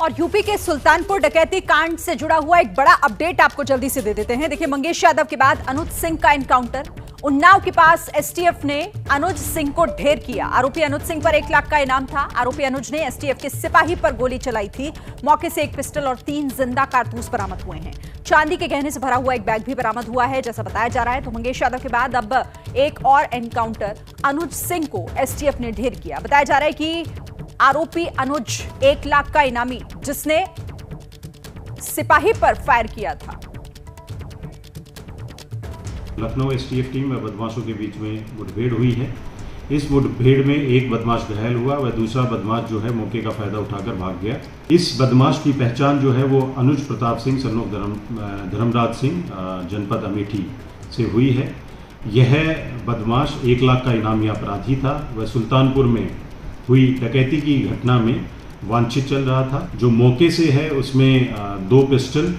और यूपी के सुल्तानपुर डकैती कांड से जुड़ा हुआ एक बड़ा अपडेट आपको जल्दी से दे देते हैं। देखिए, मंगेश यादव के बाद अनुज सिंह का एनकाउंटर। उन्नाव के पास एसटीएफ ने अनुज सिंह को ढेर किया। आरोपी अनुज सिंह पर 1 लाख का इनाम था। आरोपी अनुज ने एसटीएफ के सिपाही पर गोली चलाई थी। मौके से 1 पिस्टल और 3 जिंदा कारतूस बरामद हुए हैं। चांदी के गहने से भरा हुआ एक बैग भी बरामद हुआ है, जैसा बताया जा रहा है। तो मंगेश यादव के बाद अब एक और एनकाउंटर अनुज सिंह को एसटीएफ ने ढेर किया। बताया जा रहा है कि आरोपी अनुज 1 लाख का इनामी, जिसने सिपाही पर फायर किया था। लखनऊ एसटीएफ टीम व बदमाशों के बीच में मुठभेड़ हुई है। इस मुठभेड़ में एक बदमाश घायल हुआ व दूसरा बदमाश जो है मौके का फायदा उठाकर भाग गया। इस बदमाश की पहचान जो है वो अनुज प्रताप सिंह सन ऑफ धर्मराज सिंह जनपद अमेठी से हुई है। यह बदमाश 1 लाख का इनामी अपराधी था। वह सुल्तानपुर में हुई डकैती की घटना में वांछित चल रहा था। जो मौके से है उसमें 2 पिस्टल,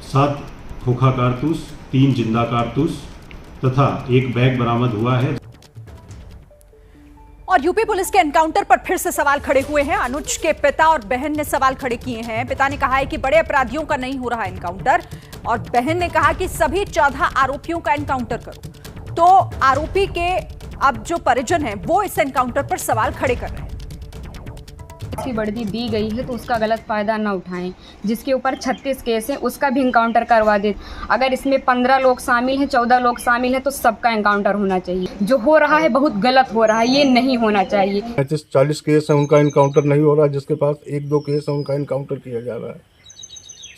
7 खोखा कारतूस, 3 जिंदा कारतूस तथा एक बैग बरामद हुआ है। और यूपी पुलिस के एनकाउंटर पर फिर से सवाल खड़े हुए हैं। अनुज के पिता और बहन ने सवाल खड़े किए हैं। पिता ने कहा है कि बड़े अपराधियों का नहीं हो रहा एनकाउंटर, और बहन ने कहा कि सभी 14 आरोपियों का एनकाउंटर करो। तो आरोपी के अब जो परिजन हैं वो इस एनकाउंटर पर सवाल खड़े कर रहे हैं। उसकी वर्दी दी गई है तो उसका गलत फायदा ना उठाएं। जिसके ऊपर 36 केस हैं उसका भी इनकाउंटर करवा दे। अगर इसमें 15 लोग शामिल हैं, 14 लोग शामिल हैं, तो सबका इनकाउंटर होना चाहिए। जो हो रहा है बहुत गलत हो रहा है, ये नहीं होना चाहिए। 40 केस है, उनका इनकाउंटर नहीं हो रहा। जिसके पास 1-2 केस है उनका इनकाउंटर किया जा रहा है।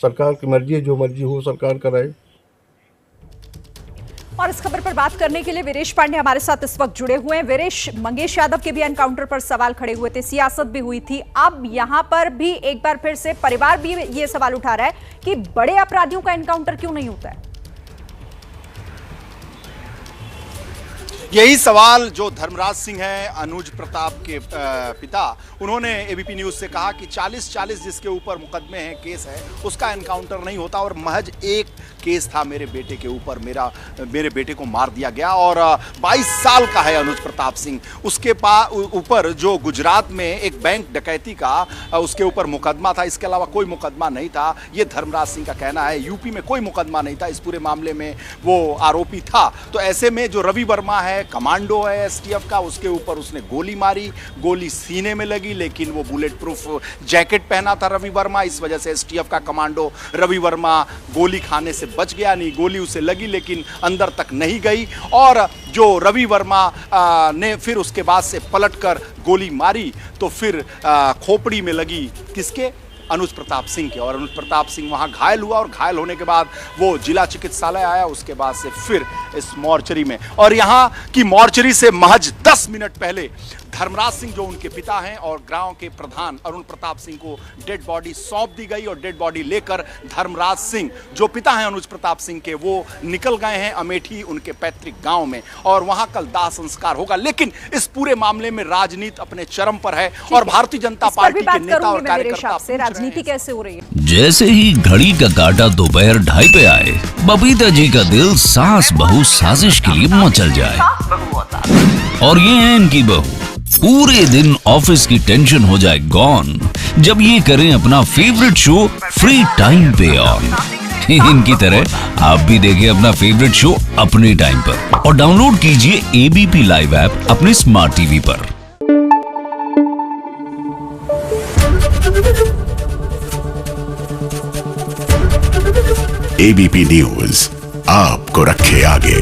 सरकार की मर्जी है, जो मर्जी हो सरकार कराए। और इस खबर पर बात करने के लिए वीरेश पांडे हमारे साथ इस वक्त जुड़े हुए हैं। वीरेश, मंगेश यादव के भी एनकाउंटर पर सवाल खड़े हुए थे, सियासत भी हुई थी। अब यहां पर भी एक बार फिर से परिवार भी ये सवाल उठा रहा है कि बड़े अपराधियों का एनकाउंटर क्यों नहीं होता है। यही सवाल जो धर्मराज सिंह है, अनुज प्रताप के पिता, उन्होंने एबीपी न्यूज से कहा कि 40 जिसके ऊपर मुकदमे हैं, केस है, उसका एनकाउंटर नहीं होता। और महज एक केस था मेरे बेटे के ऊपर, मेरे बेटे को मार दिया गया। और 22 साल का है अनुज प्रताप सिंह। उसके ऊपर जो गुजरात में एक बैंक डकैती का उसके ऊपर मुकदमा था, इसके अलावा कोई मुकदमा नहीं था। ये धर्मराज सिंह का कहना है। यूपी में कोई मुकदमा नहीं था, इस पूरे मामले में वो आरोपी था। तो ऐसे में जो रवि वर्मा है, कमांडो है एसटीएफ का, उसके ऊपर उसने गोली मारी। गोली सीने में लगी, लेकिन वो बुलेट प्रूफ जैकेट पहना था रवि वर्मा। इस वजह से एसटीएफ का कमांडो रवि वर्मा गोली खाने से बच गया। नहीं, गोली उसे लगी लेकिन अंदर तक नहीं गई। और जो रवि वर्मा ने फिर उसके बाद से पलटकर गोली मारी तो फिर खोपड़ी में लगी किसके? अनुज प्रताप सिंह के। और अनुज प्रताप सिंह वहां घायल हुआ, और घायल होने के बाद वो जिला चिकित्सालय आया। उसके बाद से फिर इस मॉर्चरी में, और यहां की मॉर्चरी से महज 10 मिनट पहले धर्मराज सिंह जो उनके पिता हैं और गांव के प्रधान अरुण प्रताप सिंह को डेड बॉडी सौंप दी गई। और डेड बॉडी लेकर धर्मराज सिंह जो पिता हैं अनुज प्रताप सिंह के, वो निकल गए हैं अमेठी, उनके पैतृक गांव में। और वहां कल दाह संस्कार होगा। लेकिन इस पूरे मामले में राजनीति अपने चरम पर है और भारतीय जनता पार्टी के नेता और कार्यकर्ता राजनीति कैसे हो रही है। जैसे ही घड़ी का काटा दोपहर 2:30 पे आए, बबीता जी का दिल सास बहू साजिश के लिए मचल जाए। और ये है इनकी बहू, पूरे दिन ऑफिस की टेंशन हो जाए गॉन जब ये करें अपना फेवरेट शो फ्री टाइम पे ऑन। इनकी तरह आप भी देखें अपना फेवरेट शो अपने टाइम पर और डाउनलोड कीजिए एबीपी लाइव ऐप अपने स्मार्ट टीवी पर। एबीपी न्यूज आपको रखे आगे।